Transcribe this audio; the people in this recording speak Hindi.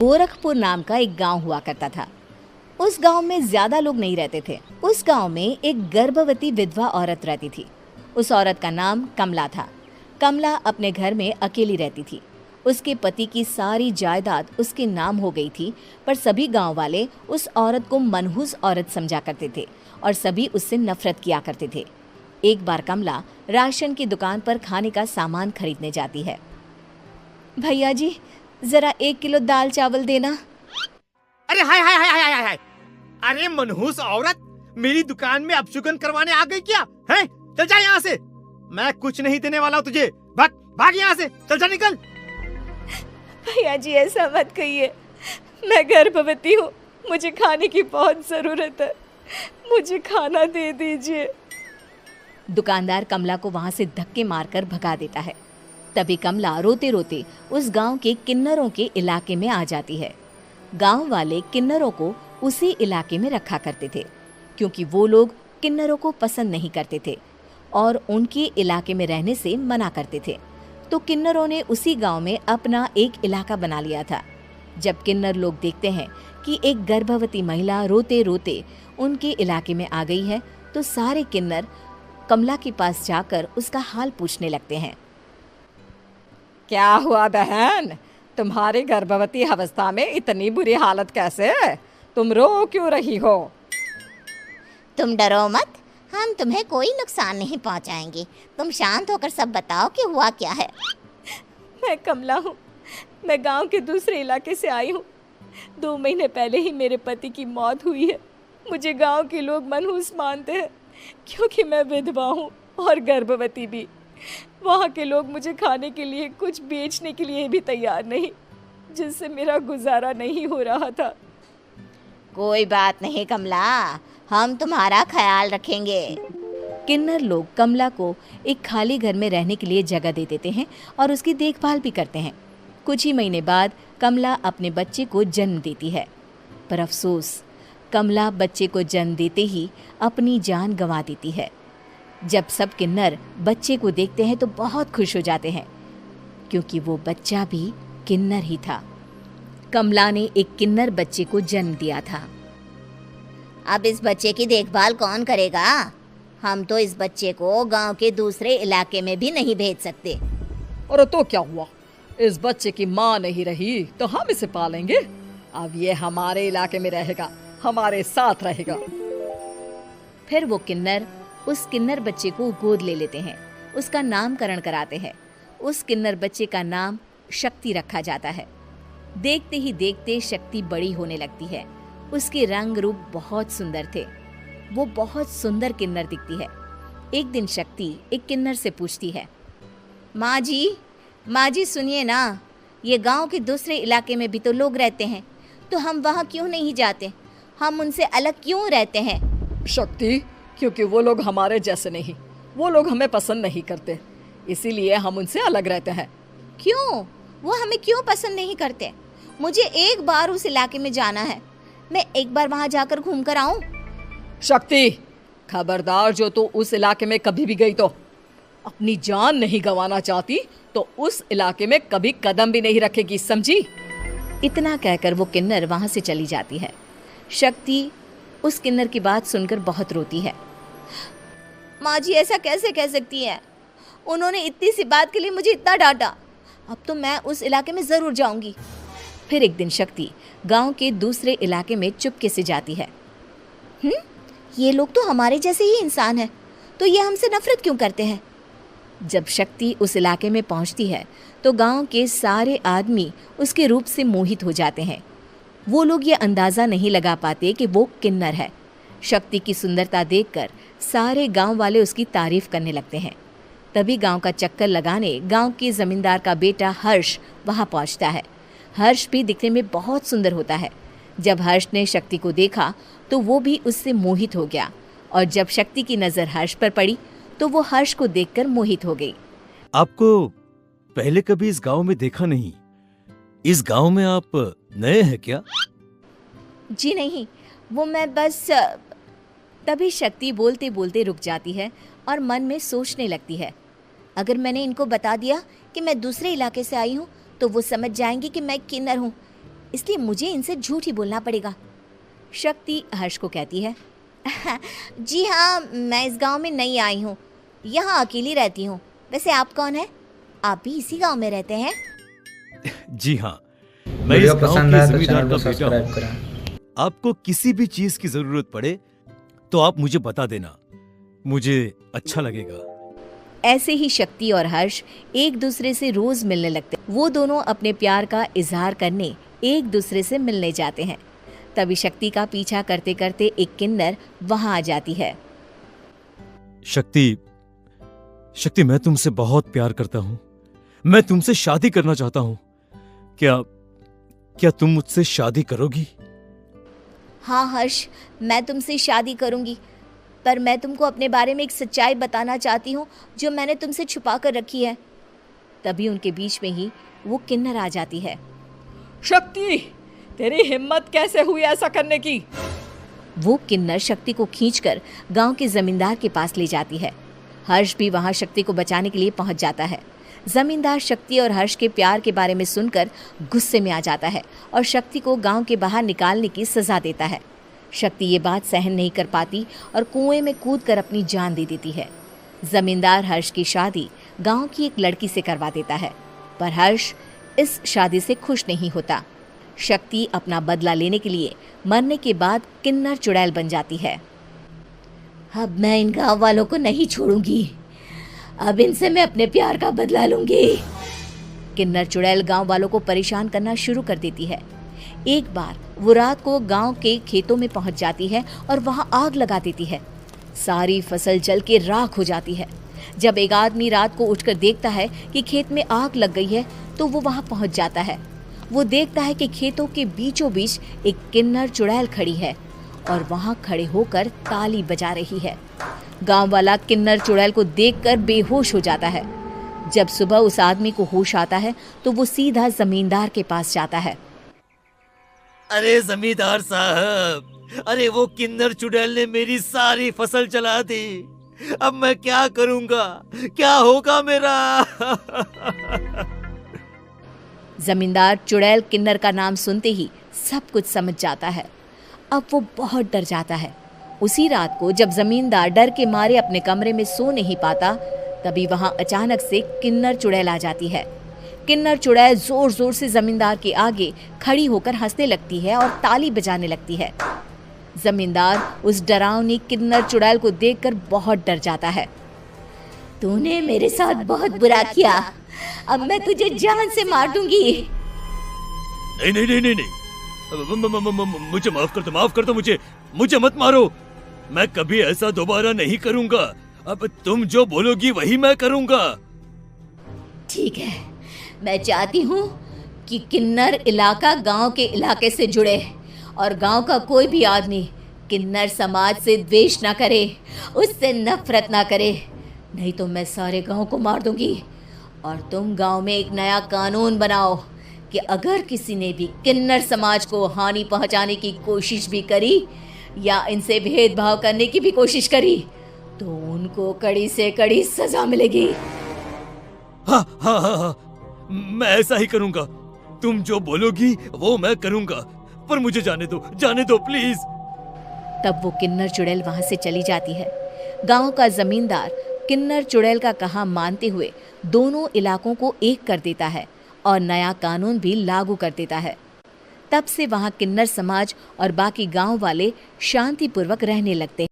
गोरखपुर नाम का एक गांव हुआ करता था। उस गांव में ज्यादा लोग नहीं रहते थे। उस गांव में एक गर्भवती विधवा औरत रहती थी। उस औरत का नाम कमला था। कमला अपने घर में अकेली रहती थी। उसके पति की सारी जायदाद उसके नाम हो गई थी, पर सभी गांव वाले उस औरत को मनहूस औरत समझा करते थे और सभी उससे नफरत किया करते थे। एक बार कमला राशन की दुकान पर खाने का सामान खरीदने जाती है। भैया जी, जरा 1 किलो दाल चावल देना। अरे हाय हाय हाय हाय हाय हाय! अरे मनहूस औरत, मेरी दुकान में अपशुगन करवाने आ गई क्या? हैं? चल जा यहाँ से। मैं कुछ नहीं देने वाला हूँ तुझे। भाग भाग यहाँ से, चल जा, निकल। भैया जी, ऐसा मत कहिए। मैं गर्भवती हूँ, मुझे खाने की बहुत जरूरत है। मुझे खाना दे दीजिए। दुकानदार कमला को वहां से धक्के मारकर भगा देता है। तभी कमला रोते रोते उस गांव के किन्नरों के इलाके में आ जाती है। गांव वाले किन्नरों को उसी इलाके में रखा करते थे, क्योंकि वो लोग किन्नरों को पसंद नहीं करते थे और उनके इलाके में रहने से मना करते थे। तो किन्नरों ने उसी गांव में अपना एक इलाका बना लिया था। जब किन्नर लोग देखते हैं कि एक गर्भवती महिला रोते रोते उनके इलाके में आ गई है, तो सारे किन्नर कमला के पास जाकर उसका हाल पूछने लगते हैं। क्या हुआ बहन, तुम्हारी गर्भवती अवस्था में इतनी बुरी हालत कैसे है? तुम रो क्यों रही हो? तुम डरो मत, हम तुम्हें कोई नुकसान नहीं पहुंचाएंगे। तुम शांत होकर सब बताओ कि हुआ क्या है। मैं कमला हूँ। मैं गांव के दूसरे इलाके से आई हूँ। 2 महीने पहले ही मेरे पति की मौत हुई है। मुझे गांव के लोग मनहूस मानते हैं, क्योंकि मैं विधवा हूँ और गर्भवती भी। वहाँ के लोग मुझे खाने के लिए कुछ बेचने के लिए भी तैयार नहीं, जिससे मेरा गुजारा नहीं हो रहा था। कोई बात नहीं कमला, हम तुम्हारा ख्याल रखेंगे। किन्नर लोग कमला को एक खाली घर में रहने के लिए जगह दे देते हैं और उसकी देखभाल भी करते हैं। कुछ ही महीने बाद कमला अपने बच्चे को जन्म देती है, पर अफसोस, कमला बच्चे को जन्म देते ही अपनी जान गंवा देती है। जब सब किन्नर बच्चे को देखते हैं तो बहुत खुश हो जाते हैं, क्योंकि वो बच्चा भी किन्नर ही था। कमला ने एक किन्नर बच्चे को जन्म दिया था। अब इस बच्चे की देखभाल कौन करेगा? हम तो इस बच्चे को गांव के दूसरे इलाके में भी नहीं भेज सकते। और तो क्या हुआ, इस बच्चे की माँ नहीं रही तो हम इसे पालेंगे। अब ये हमारे इलाके में रहेगा, हमारे साथ रहेगा। फिर वो किन्नर उस किन्नर बच्चे को गोद ले लेते हैं, उसका नामकरण कराते हैं। उस किन्नर बच्चे का नाम शक्ति रखा जाता है। देखते ही देखते शक्ति बड़ी होने लगती है। उसके रंग रूप बहुत सुंदर थे। वो बहुत सुंदर किन्नर दिखती है। एक दिन शक्ति एक किन्नर से पूछती है, माँ जी सुनिए ना, ये गांव के दूसरे इलाके में भी तो लोग रहते हैं, तो हम वहाँ क्यों नहीं जाते? हम उनसे अलग क्यों रहते हैं? शक्ति, क्योंकि वो लोग हमारे जैसे नहीं, वो लोग हमें पसंद नहीं करते, इसीलिए हम उनसे अलग रहते हैं। क्यों? वो हमें क्यों पसंद नहीं करते? मुझे एक बार उस इलाके में जाना है। मैं एक बार वहाँ जाकर घूम कर आऊँ। शक्ति, खबरदार, जो तू उस इलाके में कभी भी गई तो अपनी जान नहीं गंवाना चाहती तो उस इलाके में कभी कदम भी नहीं रखेगी, समझी? इतना कहकर वो किन्नर वहाँ से चली जाती है। शक्ति उस किन्नर की बात सुनकर बहुत रोती है। माँ जी, ऐसा कैसे कह सकती हैं? उन्होंने इतनी सी बात के लिए मुझे इतना डांटा। अब तो मैं उस इलाके में ज़रूर जाऊंगी। फिर एक दिन शक्ति गांव के दूसरे इलाके में चुपके से जाती है। ये लोग तो हमारे जैसे ही इंसान हैं, तो ये हमसे नफरत क्यों करते हैं? जब शक्ति उस इलाके में पहुंचती है तो गांव के सारे आदमी उसके रूप से मोहित हो जाते हैं। वो लोग ये अंदाज़ा नहीं लगा पाते कि वो किन्नर है। शक्ति की सुंदरता देखकर सारे गांव वाले उसकी तारीफ करने लगते हैं। तभी गांव का चक्कर लगाने गांव के जमींदार का बेटा हर्ष वहां पहुंचता है। हर्ष भी दिखने में बहुत सुंदर होता है। जब हर्ष ने शक्ति को देखा तो वो भी उससे मोहित हो गया, और जब शक्ति की नज़र हर्ष पर पड़ी तो वो हर्ष को देखकर मोहित हो गई। आपको पहले कभी इस गांव में देखा नहीं। इस गांव में आप नए हैं क्या? जी नहीं, वो मैं बस। तभी शक्ति बोलते बोलते रुक जाती है और मन में सोचने लगती है, अगर मैंने इनको बता दिया कि मैं दूसरे इलाके से आई हूँ तो वो समझ जाएंगे कि मैं किन्नर हूँ। इसलिए मुझे इनसे झूठ ही बोलना पड़ेगा। शक्ति हर्ष को कहती है, जी हाँ, मैं इस गांव में नई आई हूँ, यहाँ अकेली रहती हूँ। वैसे आप कौन है? आप भी इसी गांव में रहते हैं? जी हाँ, मैं इस वीडियो गांव पसंद के आया तो जमींदार चैनल का को बेटा सब्सक्राइब हूँ। करें। आपको किसी भी चीज की जरूरत पड़े तो आप मुझे बता देना, मुझे अच्छा लगेगा। ऐसे ही शक्ति और हर्ष एक दूसरे से रोज मिलने लगते। वो दोनों अपने प्यार का इजहार करने एक दूसरे से मिलने जाते हैं। तभी शक्ति का पीछा करते करते एक किन्नर वहां आ जाती है। शक्ति, शक्ति, मैं तुमसे बहुत प्यार करता हूँ। मैं तुमसे शादी करना चाहता हूँ। क्या तुम मुझसे शादी करोगी? हाँ हर्ष, मैं तुमसे शादी करूंगी, पर मैं तुमको अपने बारे में एक सच्चाई बताना चाहती हूँ जो मैंने तुमसे छुपा कर रखी है। तभी उनके बीच में ही वो किन्नर आ जाती है। शक्ति, तेरी हिम्मत कैसे हुई ऐसा करने की? वो किन्नर शक्ति को खींचकर गांव के जमींदार के पास ले जाती है। हर्ष भी वहां शक्ति को बचाने के लिए पहुंच जाता है। जमींदार शक्ति और हर्ष के प्यार के बारे में सुनकर गुस्से में आ जाता है और शक्ति को गांव के बाहर निकालने की सजा देता है। शक्ति ये बात सहन नहीं कर पाती और कुएं में कूदकर अपनी जान दे देती है। जमींदार हर्ष की शादी गांव की एक लड़की से करवा देता है, पर हर्ष इस शादी से खुश नहीं होता। शक्ति अपना बदला लेने के लिए मरने के बाद किन्नर चुड़ैल बन जाती है। अब मैं इन गांव वालों को नहीं छोड़ूंगी, अब इनसे मैं अपने प्यार का बदला लूंगी। किन्नर चुड़ैल गांव वालों को परेशान करना शुरू कर देती है। एक बार वो रात को गांव के खेतों में पहुंच जाती है और वहां आग लगा देती है। सारी फसल जल के राख हो जाती है। जब एक आदमी रात को उठकर देखता है कि खेत में आग लग गई है तो वो वहां पहुंच जाता है। वो देखता है कि खेतों के बीचों बीच एक किन्नर चुड़ैल खड़ी है और वहां खड़े होकर ताली बजा रही है। गांव वाला किन्नर चुड़ैल को देखकर बेहोश हो जाता है। जब सुबह उस आदमी को होश आता है तो वो सीधा जमींदार के पास जाता है। अरे जमींदार साहब, अरे वो किन्नर चुड़ैल ने मेरी सारी फसल जला दी। अब मैं क्या करूंगा? क्या होगा मेरा? जमींदार चुड़ैल किन्नर का नाम सुनते ही सब कुछ समझ जाता है। अब वो बहुत डर जाता है। उसी रात को जब जमींदार डर के मारे अपने कमरे में सो नहीं पाता, तभी वहां अचानक से किन्नर चुड़ैल आ जाती है। किन्नर चुड़ैल जोर जोर से जमींदार के आगे खड़ी होकर हंसने लगती है और ताली बजाने लगती है। जमींदार उस डरावनी किन्नर चुड़ैल को देखकर बहुत डर जाता है। तूने मेरे साथ बहुत बुरा किया, अब मैं तुझे जान से मार दूंगी। नहीं नहीं नहीं नहीं नहीं, मुझे माफ कर दो, मुझे मत मारो। मैं कभी ऐसा दोबारा नहीं करूंगा। अब तुम जो बोलोगी वही मैं करूंगा। ठीक है, मैं चाहती हूँ कि किन्नर इलाका गांव के इलाके से जुड़े और गांव का कोई भी आदमी किन्नर समाज से द्वेष ना करे, उससे नफरत ना करे, नहीं तो मैं सारे गांव को मार दूंगी। और तुम गांव में एक नया कानून बनाओ कि अगर किसी ने भी किन्नर समाज को हानि पहुंचाने की कोशिश भी करी या इनसे भेदभाव करने की भी कोशिश करी तो उनको कड़ी से कड़ी सजा मिलेगी। हाँ हाँ हाँ हाँ, मैं ऐसा ही करूंगा। तुम जो बोलोगी वो मैं करूंगा, पर मुझे जाने दो प्लीज। तब वो किन्नर चुड़ैल वहां से चली जाती है। गांव का जमींदार किन्नर चुड़ैल का कहा मानते हुए दोनों इलाकों को एक कर देता है और नया कानून भी लागू कर देता है। तब से वहां किन्नर समाज और बाकी गांव वाले शांतिपूर्वक रहने लगते हैं।